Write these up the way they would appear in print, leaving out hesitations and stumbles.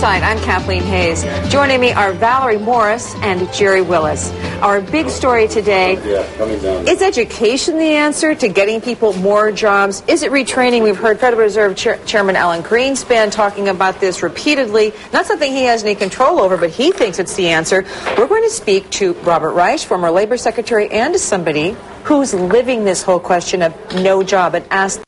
Side, I'm Kathleen Hayes. Joining me are Valerie Morris and Jerry Willis. Our big story today, is education the answer to getting people more jobs? Is it retraining? We've heard Federal Reserve Chairman Alan Greenspan talking about this repeatedly. Not something he has any control over, but he thinks it's the answer. We're going to speak to Robert Reich, former Labor Secretary, and somebody who's living this whole question of no job, and ask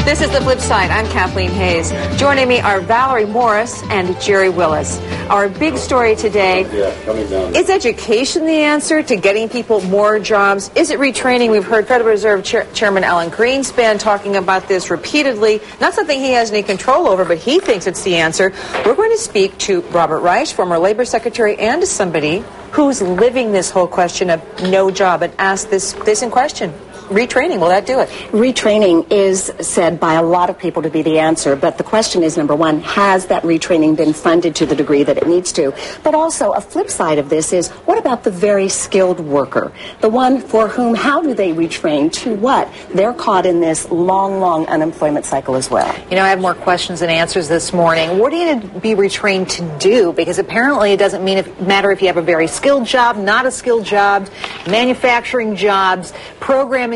This is The Flip Side. I'm Kathleen Hayes. Joining me are Valerie Morris and Jerry Willis. Our big story today, is education the answer to getting people more jobs? Is it retraining? We've heard Federal Reserve Chairman Alan Greenspan talking about this repeatedly. Not something he has any control over, but he thinks it's the answer. We're going to speak to Robert Reich, former Labor Secretary, and somebody who's living this whole question of no job, and ask this in question. Retraining, will that do it? Retraining is said by a lot of people to be the answer, but the question is, number one, has that retraining been funded to the degree that it needs to? But also, a flip side of this is, what about the very skilled worker? The one for whom, how do they retrain to what? They're caught in this long unemployment cycle as well. You know, I have more questions than answers this morning. What do you need to be retrained to do? Because apparently it doesn't matter if you have a very skilled job, not a skilled job, manufacturing jobs,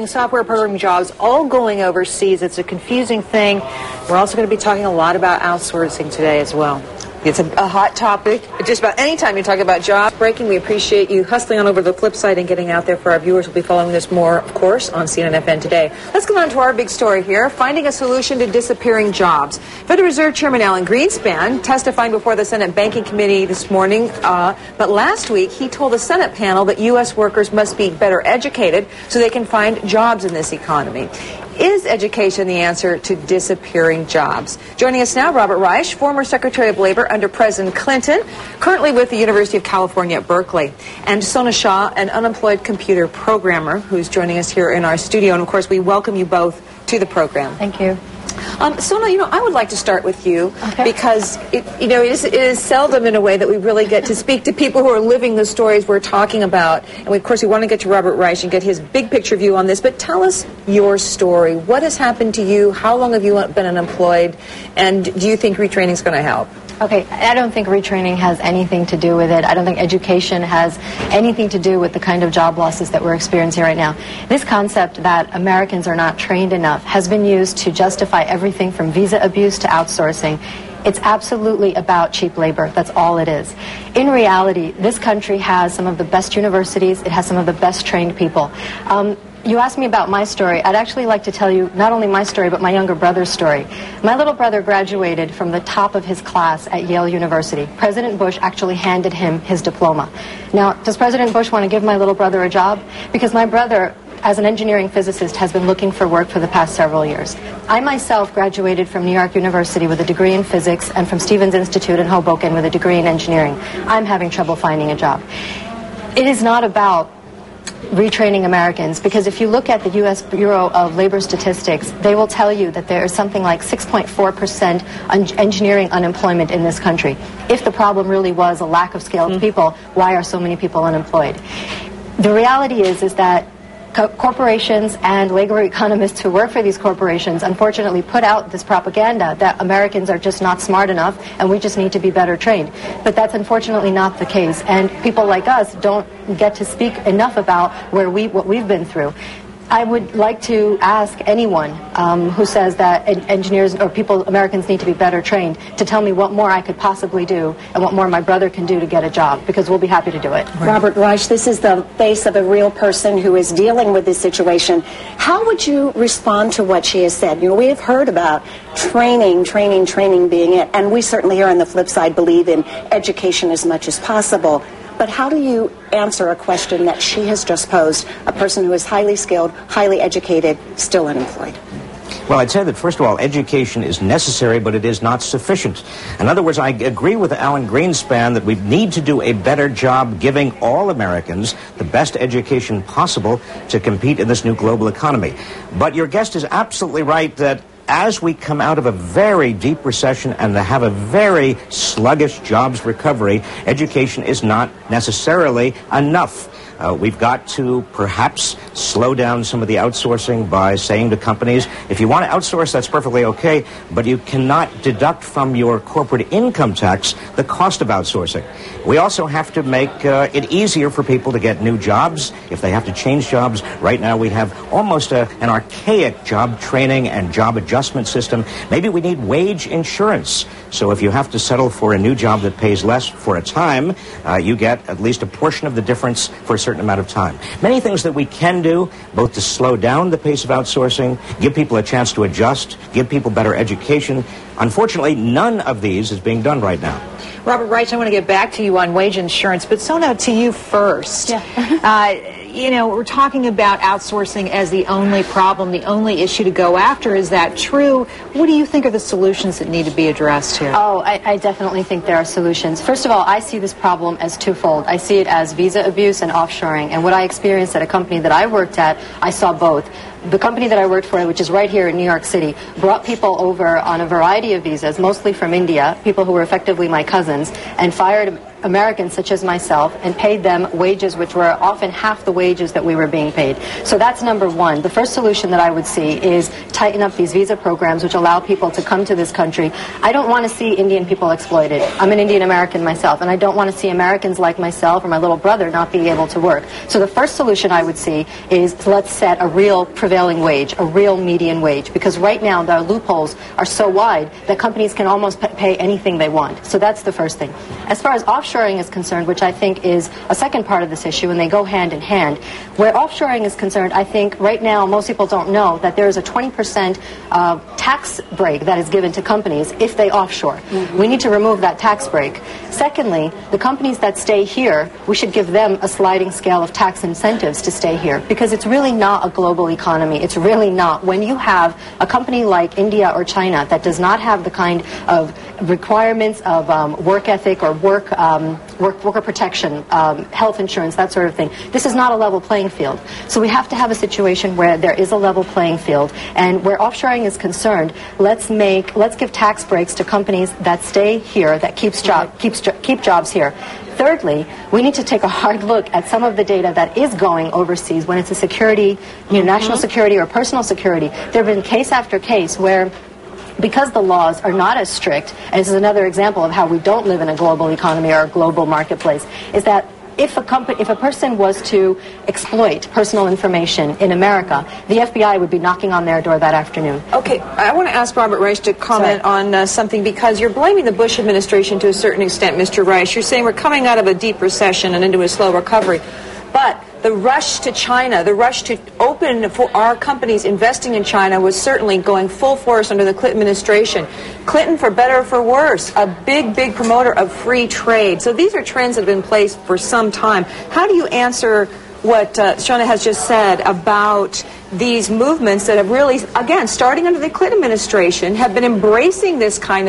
software programming jobs, all going overseas. It's a confusing thing. We're also going to be talking a lot about outsourcing today as well. It's a hot topic. Just about any time you talk about job breaking, we appreciate you hustling on over to the flip side and getting out there for our viewers. We'll be following this more, of course, on CNN today. Let's get on to our big story here, finding a solution to disappearing jobs. Federal Reserve Chairman Alan Greenspan testifying before the Senate Banking Committee this morning, but last week he told the Senate panel that U.S. workers must be better educated so they can find jobs in this economy. Is education the answer to disappearing jobs? Joining us now, Robert Reich, former Secretary of Labor under President Clinton, currently with the University of California at Berkeley, and Sona Shah, an unemployed computer programmer who's joining us here in our studio. And of course, we welcome you both to the program. Thank you. Sona, I would like to start with you because it is seldom in a way that we really get to speak to people who are living the stories we're talking about. And of course, we want to get to Robert Reich and get his big picture view on this. But tell us your story. What has happened to you? How long have you been unemployed? And do you think retraining is going to help? Okay, I don't think retraining has anything to do with it. I don't think education has anything to do with the kind of job losses that we're experiencing right now. This concept that Americans are not trained enough has been used to justify everything from visa abuse to outsourcing. It's absolutely about cheap labor. That's all it is. In reality, this country has some of the best universities. It has some of the best trained people. You asked me about my story. I'd actually like to tell you not only my story, but my younger brother's story. My little brother graduated from the top of his class at Yale University. President Bush actually handed him his diploma. Now, does President Bush want to give my little brother a job? Because my brother, as an engineering physicist, has been looking for work for the past several years. I myself graduated from New York University with a degree in physics and from Stevens Institute in Hoboken with a degree in engineering. I'm having trouble finding a job. It is not about retraining Americans, because if you look at the U.S. Bureau of Labor Statistics, they will tell you that there is something like 6.4% engineering unemployment in this country. If the problem really was a lack of skilled people, why are so many people unemployed? The reality is that corporations and labor economists who work for these corporations unfortunately put out this propaganda that Americans are just not smart enough and we just need to be better trained. But that's unfortunately not the case, and people like us don't get to speak enough about what we've been through. I would like to ask anyone who says that engineers or Americans need to be better trained, to tell me what more I could possibly do and what more my brother can do to get a job, because we'll be happy to do it. Right. Robert Reich, this is the face of a real person who is dealing with this situation. How would you respond to what she has said? We have heard about training being it, and we certainly here on the flip side believe in education as much as possible. But how do you answer a question that she has just posed, a person who is highly skilled, highly educated, still unemployed? Well, I'd say that, first of all, education is necessary, but it is not sufficient. In other words, I agree with Alan Greenspan that we need to do a better job giving all Americans the best education possible to compete in this new global economy. But your guest is absolutely right that as we come out of a very deep recession and have a very sluggish jobs recovery, education is not necessarily enough. We've got to perhaps slow down some of the outsourcing by saying to companies, if you want to outsource, that's perfectly okay, but you cannot deduct from your corporate income tax the cost of outsourcing. We also have to make it easier for people to get new jobs if they have to change jobs. Right now we have almost an archaic job training and job adjustment system. Maybe we need wage insurance. So if you have to settle for a new job that pays less for a time, you get at least a portion of the difference for a certain amount of time. Many things that we can do, both to slow down the pace of outsourcing, give people a chance to adjust, give people better education. Unfortunately, none of these is being done right now. Robert Reich, I want to get back to you on wage insurance, but Sona, to you first. Yeah. We're talking about outsourcing as the only problem, the only issue to go after. Is that true? What do you think are the solutions that need to be addressed here? Oh, I definitely think there are solutions. First of all, I see this problem as twofold. I see it as visa abuse and offshoring. And what I experienced at a company that I worked at, I saw both. The company that I worked for, which is right here in New York City, brought people over on a variety of visas, mostly from India, people who were effectively my cousins, and fired Americans such as myself and paid them wages which were often half the wages that we were being paid. So that's number one. The first solution that I would see is tighten up these visa programs which allow people to come to this country. I don't want to see Indian people exploited. I'm an Indian American myself, and I don't want to see Americans like myself or my little brother not being able to work. So the first solution I would see is let's set a real prevailing wage, a real median wage, because right now the loopholes are so wide that companies can almost pay anything they want. So that's the first thing. As far as offshoring is concerned, which I think is a second part of this issue, and they go hand in hand, where offshoring is concerned, I think right now most people don't know that there is a 20% tax break that is given to companies if they offshore. Mm-hmm. We need to remove that tax break. Secondly, the companies that stay here, we should give them a sliding scale of tax incentives to stay here, because it's really not a global economy. It's really not. When you have a company like India or China that does not have the kind of requirements of work ethic or worker protection, health insurance, that sort of thing, this is not a level playing field. So we have to have a situation where there is a level playing field. And where offshoring is concerned, let's give tax breaks to companies that stay here, that keep jobs here. Thirdly, we need to take a hard look at some of the data that is going overseas when it's a security, national security or personal security. There have been case after case where, because the laws are not as strict, and this is another example of how we don't live in a global economy or a global marketplace, is that if a person was to exploit personal information in America, the FBI would be knocking on their door that afternoon. Okay, I want to ask Robert Reich to comment on something, because you're blaming the Bush administration to a certain extent, Mr. Reich. You're saying we're coming out of a deep recession and into a slow recovery. But the rush to China, the rush to open for our companies investing in China was certainly going full force under the Clinton administration. Clinton, for better or for worse, a big, big promoter of free trade. So these are trends that have been in place for some time. How do you answer what Sona has just said about these movements that have really, again, starting under the Clinton administration, have been embracing this kind of